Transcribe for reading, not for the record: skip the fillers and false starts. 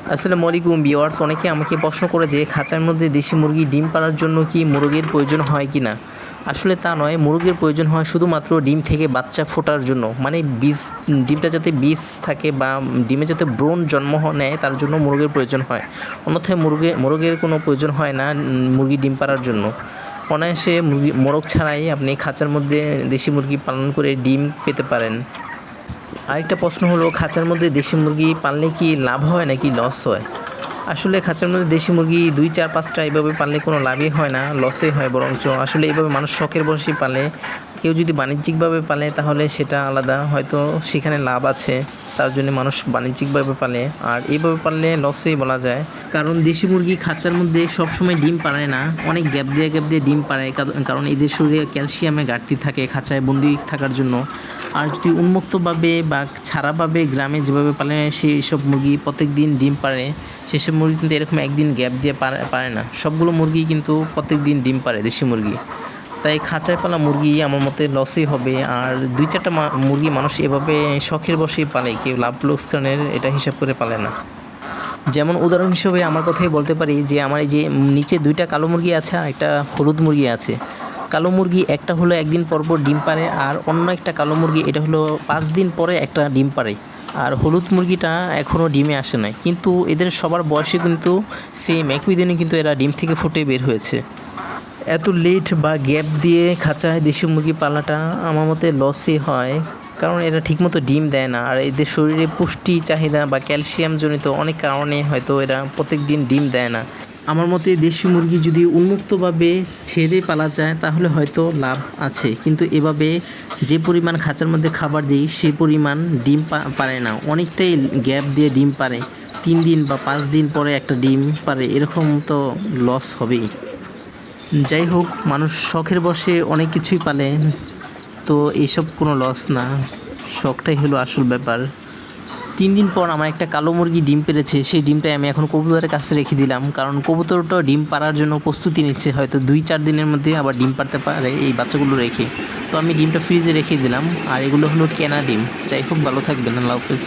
আসসালামু আলাইকুম ভিউয়ার্স, অনেকে আমাকে প্রশ্ন করে যে খাঁচার মধ্যে দেশি মুরগি ডিম পাড়ার জন্য কি মোরগের প্রয়োজন হয় কি না। আসলে তা নয়, মোরগের প্রয়োজন হয় শুধুমাত্র ডিম থেকে বাচ্চা ফোটার জন্য, মানে বীজ, ডিমটা যাতে বীজ থাকে বা ডিমে যাতে ব্রণ জন্ম নেয় তার জন্য মোরগের প্রয়োজন হয়। অন্যথায় মোরগের কোনো প্রয়োজন হয় না মুরগি ডিম পাড়ার জন্য। অনায়াসে মোরগ ছাড়াই আপনি খাঁচার মধ্যে দেশি মুরগি পালন করে ডিম পেতে পারেন। আরেকটা প্রশ্ন হলো, খাঁচার মধ্যে দেশি মুরগি পাললে কি লাভ হয় নাকি লস হয়? আসলে খাঁচার মধ্যে দেশি মুরগি 2, 4, 5টা এভাবে পাললে কোনো লাভই হয় না, লসই হয় বরঞ্চ। আসলে এইভাবে মানুষ শখের বশে পালে। কেউ যদি বাণিজ্যিকভাবে পালে তাহলে সেটা আলাদা, হয়তো সেখানে লাভ আছে, তার জন্য মানুষ বাণিজ্যিকভাবে পালে। আর এইভাবে পারলে লসই বলা যায়, কারণ দেশি মুরগি খাঁচার মধ্যে সবসময় ডিম পাড়ে না, অনেক গ্যাপ দিয়ে ডিম পাড়ে, কারণ এদের শরীরে ক্যালসিয়ামের ঘাটতি থাকে খাঁচায় বন্দি থাকার জন্য। আর যদি উন্মুক্তভাবে বা ছাড়াভাবে গ্রামে যেভাবে পালে সেই সব মুরগি প্রত্যেক দিন ডিম পাড়ে, সেসব মুরগি কিন্তু এরকম একদিন গ্যাপ দিয়ে পারে না। সবগুলো মুরগি কিন্তু প্রত্যেক দিন ডিম পাড়ে দেশি মুরগি। তাই খাঁচায় পালা মুরগি আমার মতে লসই হবে। আর 2, 4টা মুরগি মানুষ এভাবে শখের বশেই পালে, কেউ লাভ লোকসানের এটা হিসাব করে পালে না। যেমন উদাহরণ হিসেবে আমার কথাই বলতে পারি যে আমার এই যে নিচে 2টা কালো মুরগি আছে আর একটা হলুদ মুরগি আছে। কালো মুরগি একটা হলো একদিন পর পর ডিম পাড়ে, আর অন্য একটা কালো মুরগি এটা হলো 5 দিন পরে একটা ডিম পাড়ে। আর হলুদ মুরগিটা এখনও ডিমে আসে নাই, কিন্তু এদের সবার বয়সে কিন্তু সেম, একই দিনে কিন্তু এরা ডিম থেকে ফুটে বের হয়েছে। এত লেট বা গ্যাপ দিয়ে খাঁচায় দেশি মুরগি পালাটা আমার মতে লসই হয়, কারণ এরা ঠিকমতো ডিম দেয় না। আর এদের শরীরে পুষ্টি চাহিদা বা ক্যালসিয়ামজনিত অনেক কারণে হয়তো এরা প্রত্যেক দিন ডিম দেয় না। আমার মতে দেশি মুরগি যদি উন্মুক্তভাবে ছেড়ে পালা যায় তাহলে হয়তো লাভ আছে, কিন্তু এভাবে যে পরিমাণ খাঁচার মধ্যে খাবার দিই সে পরিমাণ ডিম পারে না, অনেকটাই গ্যাপ দিয়ে ডিম পারে। 3 দিন বা 5 দিন পরে একটা ডিম পারে, এরকম তো লস হবেই। যাই হোক, মানুষ শখের বশে অনেক কিছুই পালে, তো এইসব কোনো লস না, শখটাই হলো আসল ব্যাপার। 3 দিন পর আমার একটা কালো মুরগি ডিম পেড়েছে, সেই ডিমটাই আমি এখন কবুতরের কাছে রেখে দিলাম, কারণ কবুতরটাও ডিম পাড়ার জন্য প্রস্তুতি নিচ্ছে, হয়তো 2, 4 দিনের মধ্যে আবার ডিম পাড়তে পারে এই বাচ্চাগুলো রেখে। তো আমি ডিমটা ফ্রিজে রেখে দিলাম, আর এগুলো হলো কেনা ডিম। যাই হোক, ভালো থাকবেন, আল্লাহ হাফেজ।